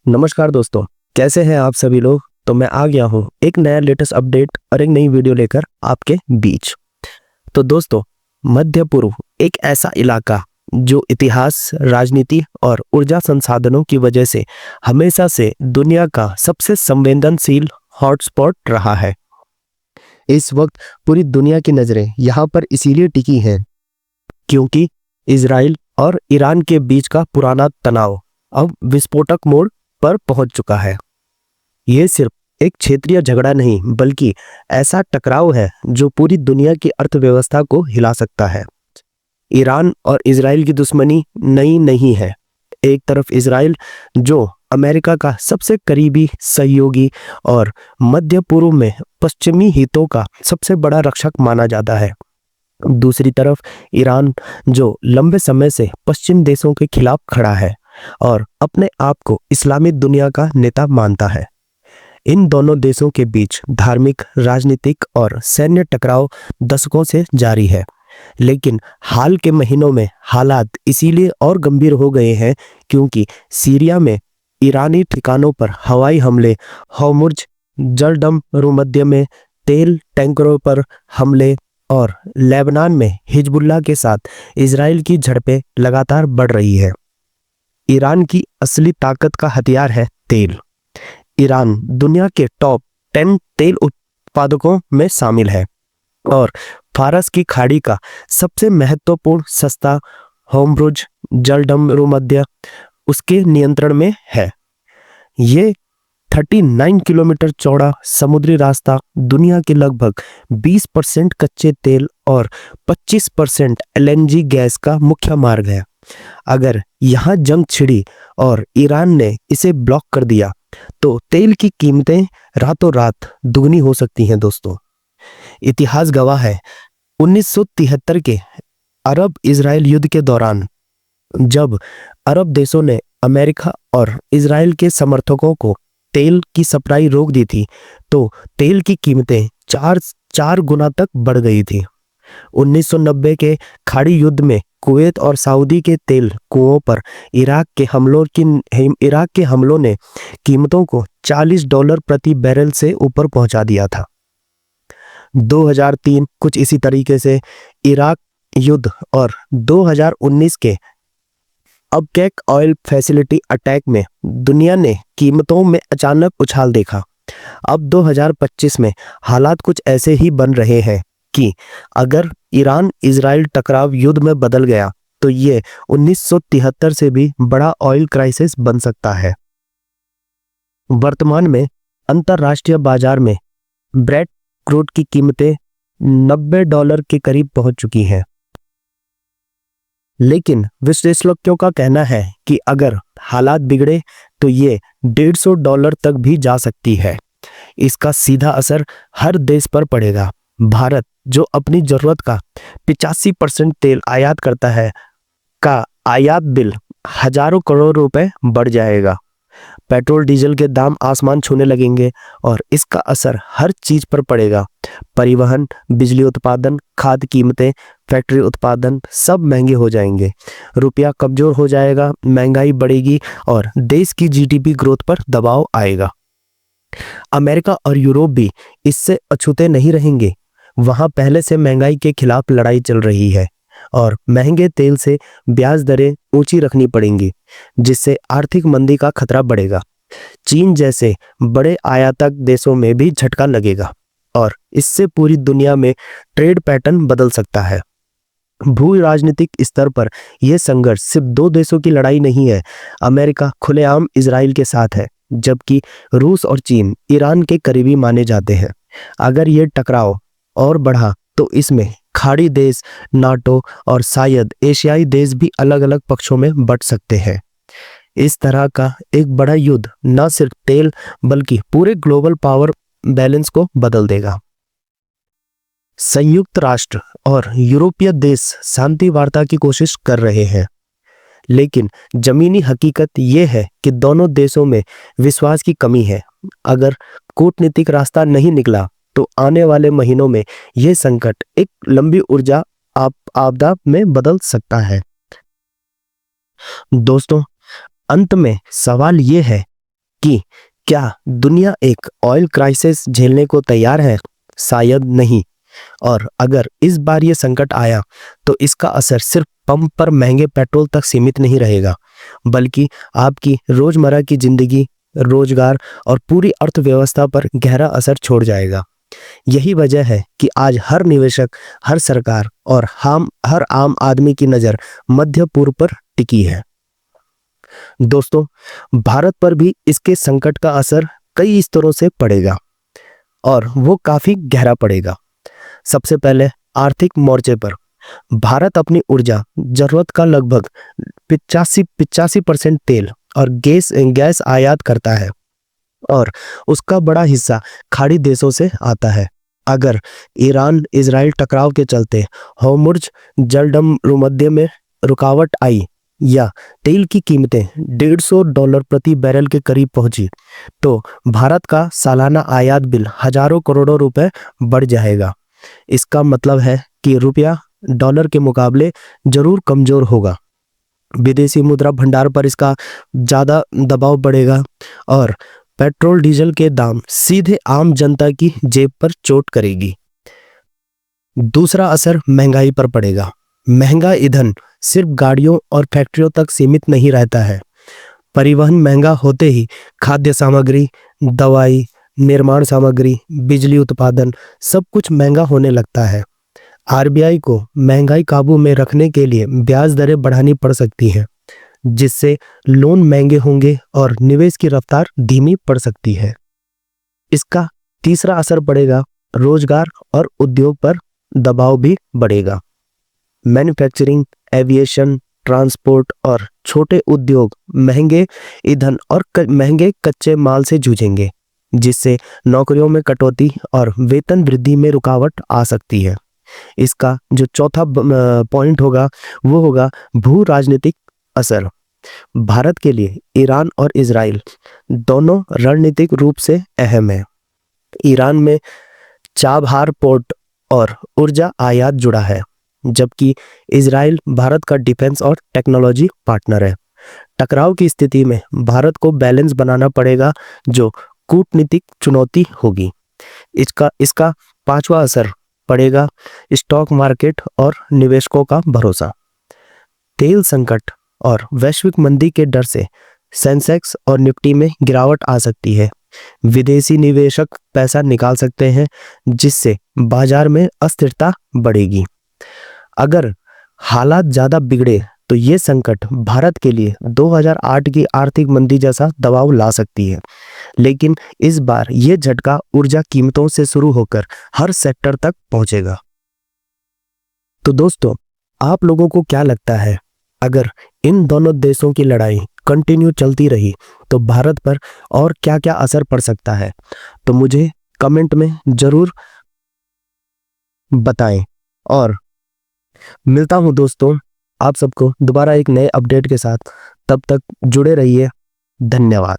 नमस्कार दोस्तों, कैसे हैं आप सभी लोग। तो मैं आ गया हूं एक नया लेटेस्ट अपडेट और एक नई वीडियो लेकर आपके बीच। तो दोस्तों, मध्य पूर्व एक ऐसा इलाका जो इतिहास, राजनीति और ऊर्जा संसाधनों की वजह से हमेशा से दुनिया का सबसे संवेदनशील हॉटस्पॉट रहा है। इस वक्त पूरी दुनिया की नज़रें यहाँ पर इसीलिए टिकी हैं क्योंकि इजराइल और ईरान के बीच का पुराना तनाव अब विस्फोटक मोड़ पर पहुंच चुका है। यह सिर्फ एक क्षेत्रीय झगड़ा नहीं बल्कि ऐसा टकराव है जो पूरी दुनिया की अर्थव्यवस्था को हिला सकता है। ईरान और इजराइल की दुश्मनी नई नहीं है। एक तरफ इजराइल जो अमेरिका का सबसे करीबी सहयोगी और मध्य पूर्व में पश्चिमी हितों का सबसे बड़ा रक्षक माना जाता है। दूसरी तरफ ईरान जो लंबे समय से पश्चिम देशों के खिलाफ खड़ा है और अपने आप को इस्लामी दुनिया का नेता मानता है। इन दोनों देशों के बीच धार्मिक, राजनीतिक और सैन्य टकराव दशकों से जारी है, लेकिन हाल के महीनों में हालात इसीलिए और गंभीर हो गए हैं क्योंकि सीरिया में ईरानी ठिकानों पर हवाई हमले, होर्मुज जलडम भूमध्य में तेल टैंकरों पर हमले और लेबनान में हिजबुल्लाह के साथ इजराइल की झड़पें लगातार बढ़ रही है। ईरान की असली ताकत का हथियार है तेल। ईरान दुनिया के टॉप 10 तेल उत्पादकों में शामिल है और फारस की खाड़ी का सबसे महत्वपूर्ण सस्ता होर्मुज जलडम भूमध्य उसके नियंत्रण में है। ये 39 किलोमीटर चौड़ा समुद्री रास्ता दुनिया के लगभग 20% कच्चे तेल और 25% एलएनजी गैस का मुख्य मार्ग है। अगर यहाँ जंग छिड़ी और ईरान ने इसे ब्लॉक कर दिया तो तेल की कीमतें रातों रात दुगनी हो सकती हैं। दोस्तों, इतिहास गवाह है 1973 के अरब इजराइल युद्ध के दौरान जब अरब देशों ने अमेरिका और इजराइल के समर्थकों को तेल की सप्लाई रोक दी थी तो तेल की कीमतें चार गुना तक बढ़ गई थी। 1990 के खाड़ी युद्ध में कुवैत और सऊदी के तेल कुओं पर इराक के हमलों ने कीमतों को $40 प्रति बैरल से ऊपर पहुंचा दिया था। 2003 कुछ इसी तरीके से इराक युद्ध और 2019 के अबकेक ऑयल फैसिलिटी अटैक में दुनिया ने कीमतों में अचानक उछाल देखा। अब 2025 में हालात कुछ ऐसे ही बन रहे हैं कि अगर ईरान इजराइल टकराव युद्ध में बदल गया तो ये 1973 से भी बड़ा ऑयल क्राइसिस बन सकता है। वर्तमान में अंतरराष्ट्रीय बाजार में ब्रेट क्रूड की कीमतें $90 के करीब पहुंच चुकी हैं, लेकिन विश्लेषकों का कहना है कि अगर हालात बिगड़े तो ये $150 तक भी जा सकती है। इसका सीधा असर हर देश पर पड़ेगा। भारत जो अपनी जरूरत का 85% तेल आयात करता है का आयात बिल हजारों करोड़ रुपए बढ़ जाएगा। पेट्रोल डीजल के दाम आसमान छूने लगेंगे और इसका असर हर चीज पर पड़ेगा। परिवहन, बिजली उत्पादन, खाद्य कीमतें, फैक्ट्री उत्पादन सब महंगे हो जाएंगे। रुपया कमजोर हो जाएगा, महंगाई बढ़ेगी और देश की जीडीपी ग्रोथ पर दबाव आएगा। अमेरिका और यूरोप भी इससे अछूते नहीं रहेंगे। वहां पहले से महंगाई के खिलाफ लड़ाई चल रही है और महंगे तेल से ब्याज दरें ऊंची रखनी पड़ेंगी, जिससे आर्थिक मंदी का खतरा बढ़ेगा। चीन जैसे बड़े आयातक देशों में भी झटका लगेगा और इससे पूरी दुनिया में ट्रेड पैटर्न बदल सकता है। भू राजनीतिक स्तर पर यह संघर्ष सिर्फ दो देशों की लड़ाई नहीं है। अमेरिका खुलेआम इजराइल के साथ है, जबकि रूस और चीन ईरान के करीबी माने जाते हैं। अगर ये टकराव और बढ़ा तो इसमें खाड़ी देश, नाटो और शायद एशियाई देश भी अलग अलग पक्षों में बंट सकते हैं। इस तरह का एक बड़ा युद्ध न सिर्फ तेल बल्कि पूरे ग्लोबल पावर बैलेंस को बदल देगा। संयुक्त राष्ट्र और यूरोपीय देश शांति वार्ता की कोशिश कर रहे हैं, लेकिन जमीनी हकीकत यह है कि दोनों देशों में विश्वास की कमी है। अगर कूटनीतिक रास्ता नहीं निकला तो आने वाले महीनों में यह संकट एक लंबी ऊर्जा आपदा में बदल सकता है। दोस्तों, अंत में सवाल यह है कि क्या दुनिया एक ऑयल क्राइसिस झेलने को तैयार है? शायद नहीं। और अगर इस बार ये संकट आया तो इसका असर सिर्फ पंप पर महंगे पेट्रोल तक सीमित नहीं रहेगा, बल्कि आपकी रोजमर्रा की जिंदगी, रोजगार और पूरी अर्थव्यवस्था पर गहरा असर छोड़ जाएगा। यही वजह है कि आज हर निवेशक, हर सरकार और हर आम आदमी की नज़र मध्य पूर्व पर टिकी है। दोस्तों, भारत पर भी इसके संकट का असर कई स्तरों से पड़ेगा और वो काफी गहरा पड़ेगा। सबसे पहले आर्थिक मोर्चे पर भारत अपनी ऊर्जा जरूरत का लगभग 85% तेल और गैस आयात करता है और उसका बड़ा हिस्सा खाड़ी देशों से आता है। अगर ईरान इजराइल टकराव के चलते होर्मुज़ जलसंधि में रुकावट आई या तेल की कीमतें $150 प्रति बैरल के करीब पहुंची तो भारत का सालाना आयात बिल हजारों करोड़ों रुपए बढ़ जाएगा। इसका मतलब है कि रुपया डॉलर के मुकाबले जरूर कमजोर होगा, विदेशी मुद्रा भंडार पर इसका ज़्यादा दबाव बढ़ेगा और पेट्रोल डीजल के दाम सीधे आम जनता की जेब पर चोट करेगी। दूसरा असर महंगाई पर पड़ेगा। महंगा ईंधन सिर्फ गाड़ियों और फैक्ट्रियों तक सीमित नहीं रहता है। परिवहन महंगा होते ही खाद्य सामग्री, दवाई, निर्माण सामग्री, बिजली उत्पादन सब कुछ महंगा होने लगता है। आरबीआई को महंगाई काबू में रखने के लिए ब्याज दरें बढ़ानी पड़ सकती हैं, जिससे लोन महंगे होंगे और निवेश की रफ्तार धीमी पड़ सकती है। इसका तीसरा असर पड़ेगा रोजगार और उद्योग पर दबाव भी बढ़ेगा। मैन्युफैक्चरिंग, एविएशन, ट्रांसपोर्ट और छोटे उद्योग महंगे ईंधन और महंगे कच्चे माल से जूझेंगे, जिससे नौकरियों में कटौती और वेतन वृद्धि में रुकावट आ सकती है। इसका जो चौथा पॉइंट होगा वो होगा भू राजनीतिक असर। भारत के लिए ईरान और इजराइल दोनों रणनीतिक रूप से अहम है। ईरान में चाबहार पोर्ट और ऊर्जा आयात जुड़ा है, जबकि इजराइल भारत का डिफेंस और टेक्नोलॉजी पार्टनर है। टकराव की स्थिति में भारत को बैलेंस बनाना पड़ेगा, जो कूटनीतिक चुनौती होगी। इसका पांचवा असर पड़ेगा स्टॉक मार्केट और निवेशकों का भरोसा। तेल संकट और वैश्विक मंदी के डर से सेंसेक्स और निफ्टी में गिरावट आ सकती है। विदेशी निवेशक पैसा निकाल सकते हैं, जिससे बाजार में अस्थिरता बढ़ेगी। अगर हालात ज्यादा बिगड़े तो ये संकट भारत के लिए 2008 की आर्थिक मंदी जैसा दबाव ला सकती है, लेकिन इस बार ये झटका ऊर्जा कीमतों से शुरू होकर हर सेक्टर तक पहुंचेगा। तो दोस्तों, आप लोगों को क्या लगता है, अगर इन दोनों देशों की लड़ाई कंटिन्यू चलती रही तो भारत पर और क्या क्या असर पड़ सकता है? तो मुझे कमेंट में जरूर बताएं और मिलता हूं दोस्तों आप सबको दोबारा एक नए अपडेट के साथ। तब तक जुड़े रहिए। धन्यवाद।